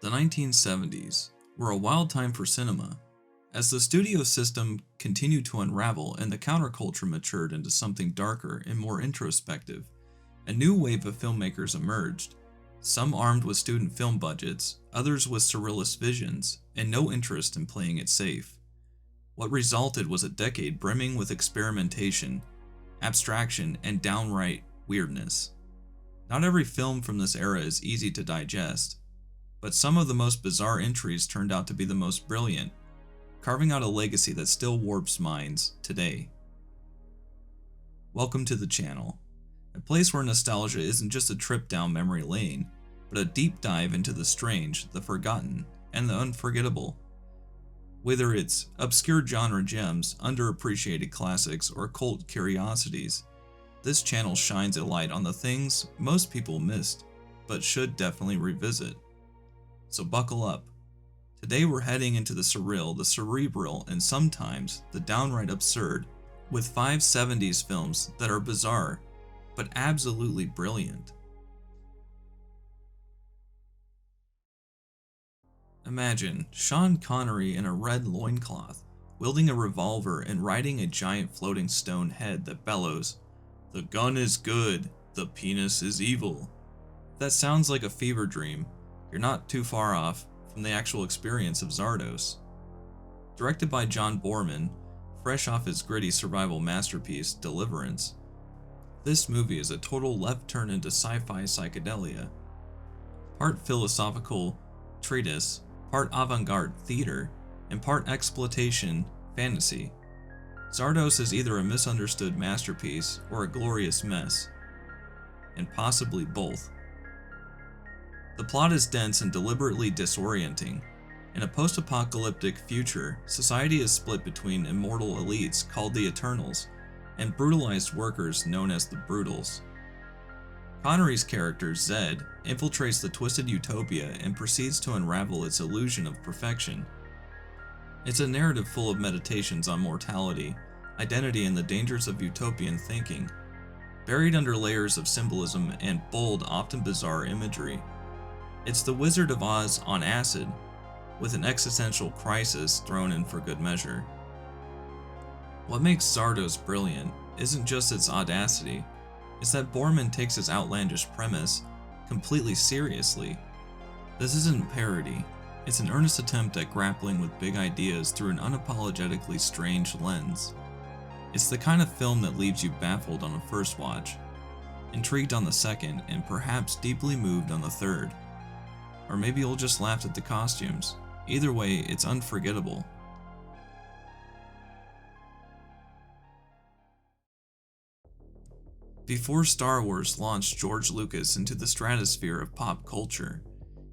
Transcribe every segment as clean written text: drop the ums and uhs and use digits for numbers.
The 1970s were a wild time for cinema. As the studio system continued to unravel and the counterculture matured into something darker and more introspective, a new wave of filmmakers emerged, some armed with student film budgets, others with surrealist visions, and no interest in playing it safe. What resulted was a decade brimming with experimentation, abstraction, and downright weirdness. Not every film from this era is easy to digest, but some of the most bizarre entries turned out to be the most brilliant, carving out a legacy that still warps minds today. Welcome to the channel, a place where nostalgia isn't just a trip down memory lane, but a deep dive into the strange, the forgotten, and the unforgettable. Whether it's obscure genre gems, underappreciated classics, or cult curiosities, this channel shines a light on the things most people missed, but should definitely revisit. So buckle up. Today we're heading into the surreal, the cerebral, and sometimes the downright absurd, with 5 70s films that are bizarre, but absolutely brilliant. Imagine Sean Connery in a red loincloth, wielding a revolver and riding a giant floating stone head that bellows, "The gun is good, the penis is evil." That sounds like a fever dream. You're not too far off from the actual experience of Zardos. Directed by John Boorman, fresh off his gritty survival masterpiece, Deliverance, this movie is a total left turn into sci-fi psychedelia. Part philosophical treatise, part avant-garde theater, and part exploitation fantasy. Zardos is either a misunderstood masterpiece or a glorious mess, and possibly both. The plot is dense and deliberately disorienting. In a post-apocalyptic future, society is split between immortal elites called the Eternals and brutalized workers known as the Brutals. Connery's character, Zed, infiltrates the twisted utopia and proceeds to unravel its illusion of perfection. It's a narrative full of meditations on mortality, identity, and the dangers of utopian thinking, buried under layers of symbolism and bold, often bizarre imagery. It's the Wizard of Oz on acid, with an existential crisis thrown in for good measure. What makes Zardos brilliant isn't just its audacity, it's that Boorman takes his outlandish premise completely seriously. This isn't parody, it's an earnest attempt at grappling with big ideas through an unapologetically strange lens. It's the kind of film that leaves you baffled on a first watch, intrigued on the second, and perhaps deeply moved on the third. Or maybe you'll just laugh at the costumes. Either way, it's unforgettable. Before Star Wars launched George Lucas into the stratosphere of pop culture,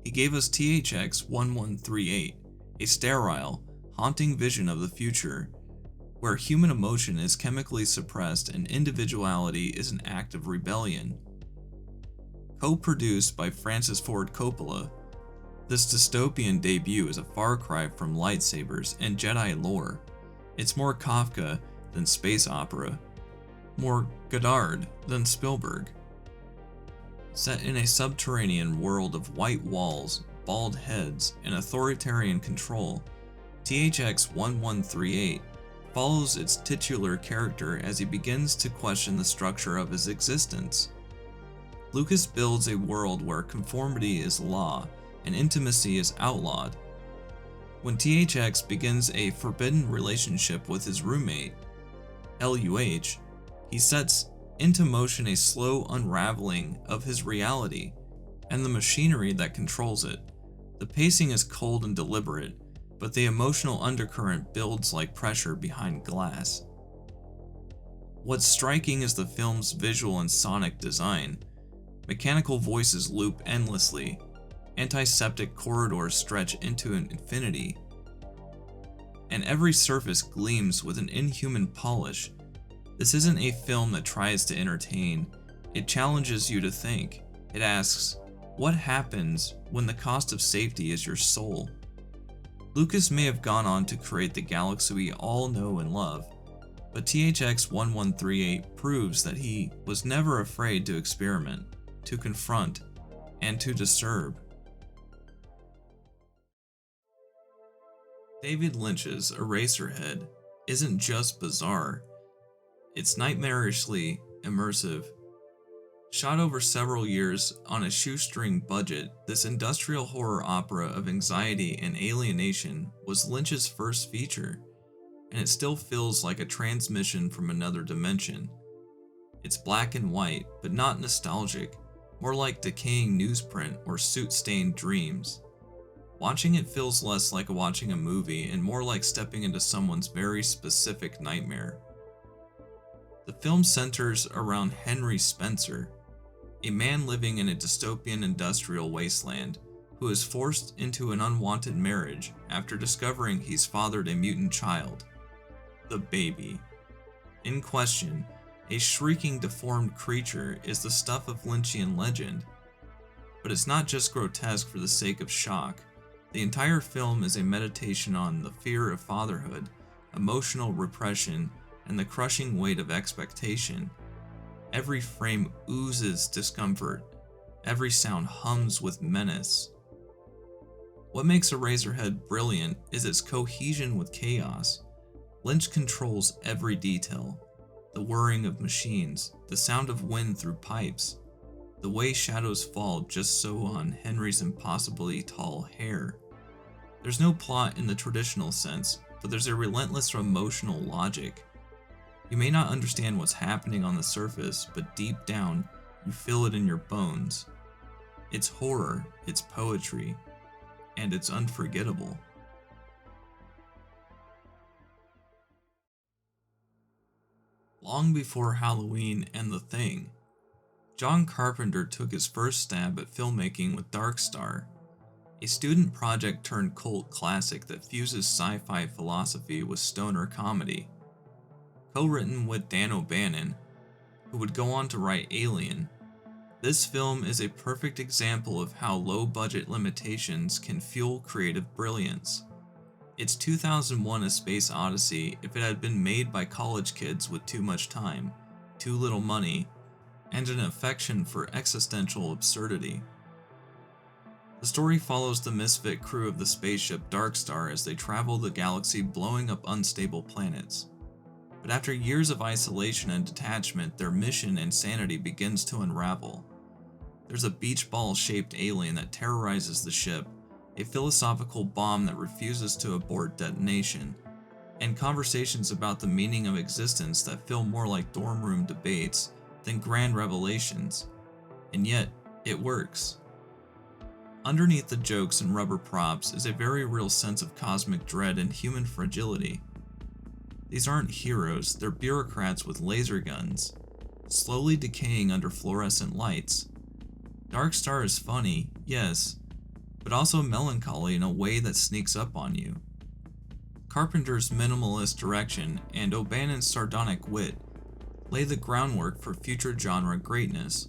he gave us THX 1138, a sterile, haunting vision of the future, where human emotion is chemically suppressed and individuality is an act of rebellion. Co-produced by Francis Ford Coppola, this dystopian debut is a far cry from lightsabers and Jedi lore. It's more Kafka than space opera, more Godard than Spielberg. Set in a subterranean world of white walls, bald heads, and authoritarian control, THX 1138 follows its titular character as he begins to question the structure of his existence. Lucas builds a world where conformity is law and intimacy is outlawed. When THX begins a forbidden relationship with his roommate, LUH, he sets into motion a slow unraveling of his reality and the machinery that controls it. The pacing is cold and deliberate, but the emotional undercurrent builds like pressure behind glass. What's striking is the film's visual and sonic design. Mechanical voices loop endlessly, antiseptic corridors stretch into an infinity, and every surface gleams with an inhuman polish. This isn't a film that tries to entertain, it challenges you to think. It asks, what happens when the cost of safety is your soul? Lucas may have gone on to create the galaxy we all know and love, but THX 1138 proves that he was never afraid to experiment, to confront, and to disturb. David Lynch's Eraserhead isn't just bizarre, it's nightmarishly immersive. Shot over several years on a shoestring budget, this industrial horror opera of anxiety and alienation was Lynch's first feature, and it still feels like a transmission from another dimension. It's black and white, but not nostalgic, more like decaying newsprint or soot-stained dreams. Watching it feels less like watching a movie and more like stepping into someone's very specific nightmare. The film centers around Henry Spencer, a man living in a dystopian industrial wasteland who is forced into an unwanted marriage after discovering he's fathered a mutant child, the baby. In question, a shrieking deformed creature, is the stuff of Lynchian legend. But it's not just grotesque for the sake of shock. The entire film is a meditation on the fear of fatherhood, emotional repression, and the crushing weight of expectation. Every frame oozes discomfort. Every sound hums with menace. What makes Eraserhead brilliant is its cohesion with chaos. Lynch controls every detail. The whirring of machines, the sound of wind through pipes, the way shadows fall just so on Henry's impossibly tall hair. There's no plot in the traditional sense, but there's a relentless emotional logic. You may not understand what's happening on the surface, but deep down, you feel it in your bones. It's horror, it's poetry, and it's unforgettable. Long before Halloween and The Thing, John Carpenter took his first stab at filmmaking with Darkstar, a student project turned cult classic that fuses sci-fi philosophy with stoner comedy. Co-written with Dan O'Bannon, who would go on to write Alien, this film is a perfect example of how low-budget limitations can fuel creative brilliance. It's 2001: A Space Odyssey if it had been made by college kids with too much time, too little money, and an affection for existential absurdity. The story follows the misfit crew of the spaceship Darkstar as they travel the galaxy blowing up unstable planets. But after years of isolation and detachment, their mission and sanity begins to unravel. There's a beach ball-shaped alien that terrorizes the ship, a philosophical bomb that refuses to abort detonation, and conversations about the meaning of existence that feel more like dorm room debates than grand revelations. And yet, it works. Underneath the jokes and rubber props is a very real sense of cosmic dread and human fragility. These aren't heroes, they're bureaucrats with laser guns, slowly decaying under fluorescent lights. Darkstar is funny, yes, but also melancholy in a way that sneaks up on you. Carpenter's minimalist direction and O'Bannon's sardonic wit lay the groundwork for future genre greatness,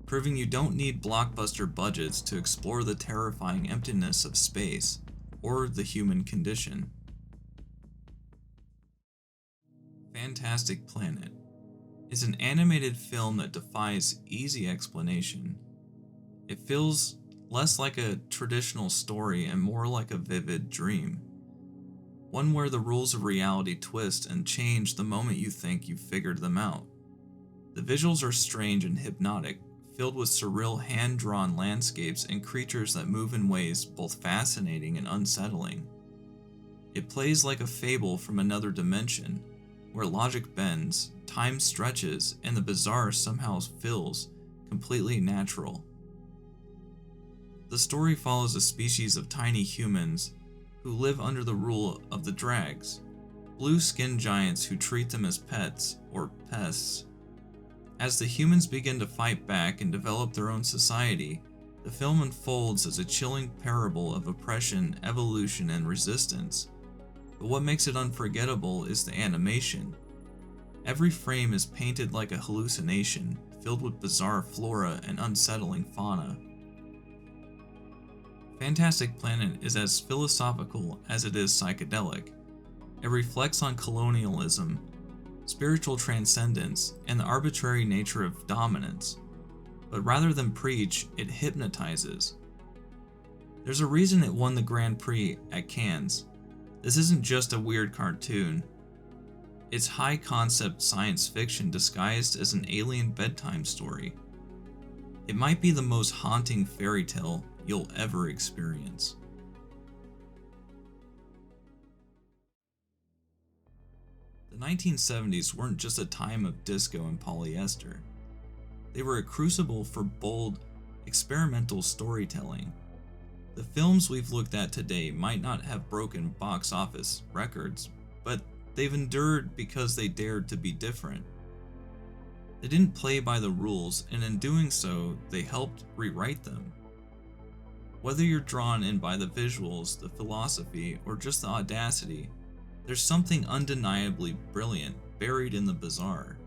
proving you don't need blockbuster budgets to explore the terrifying emptiness of space or the human condition. Fantastic Planet is an animated film that defies easy explanation. It feels less like a traditional story and more like a vivid dream. One where the rules of reality twist and change the moment you think you've figured them out. The visuals are strange and hypnotic, filled with surreal hand-drawn landscapes and creatures that move in ways both fascinating and unsettling. It plays like a fable from another dimension, where logic bends, time stretches, and the bizarre somehow feels completely natural. The story follows a species of tiny humans who live under the rule of the Drags, blue-skinned giants who treat them as pets or pests. As the humans begin to fight back and develop their own society, the film unfolds as a chilling parable of oppression, evolution, and resistance. But what makes it unforgettable is the animation. Every frame is painted like a hallucination, filled with bizarre flora and unsettling fauna. Fantastic Planet is as philosophical as it is psychedelic. It reflects on colonialism, spiritual transcendence, and the arbitrary nature of dominance. But rather than preach, it hypnotizes. There's a reason it won the Grand Prix at Cannes. This isn't just a weird cartoon. It's high-concept science fiction disguised as an alien bedtime story. It might be the most haunting fairy tale you'll ever experience. The 1970s weren't just a time of disco and polyester. They were a crucible for bold, experimental storytelling. The films we've looked at today might not have broken box office records, but they've endured because they dared to be different. They didn't play by the rules, and in doing so, they helped rewrite them. Whether you're drawn in by the visuals, the philosophy, or just the audacity, there's something undeniably brilliant buried in the bizarre.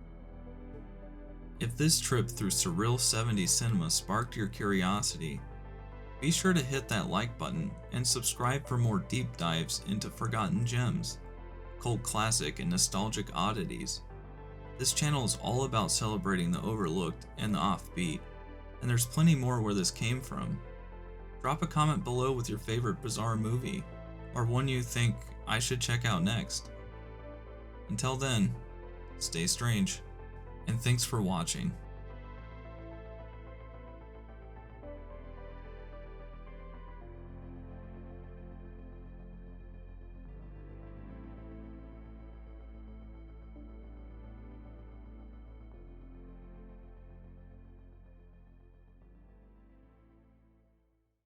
If this trip through surreal 70s cinema sparked your curiosity, be sure to hit that like button and subscribe for more deep dives into forgotten gems, cult classic and nostalgic oddities. This channel is all about celebrating the overlooked and the offbeat, and there's plenty more where this came from. Drop a comment below with your favorite bizarre movie, or one you think I should check out next. Until then, stay strange, and thanks for watching.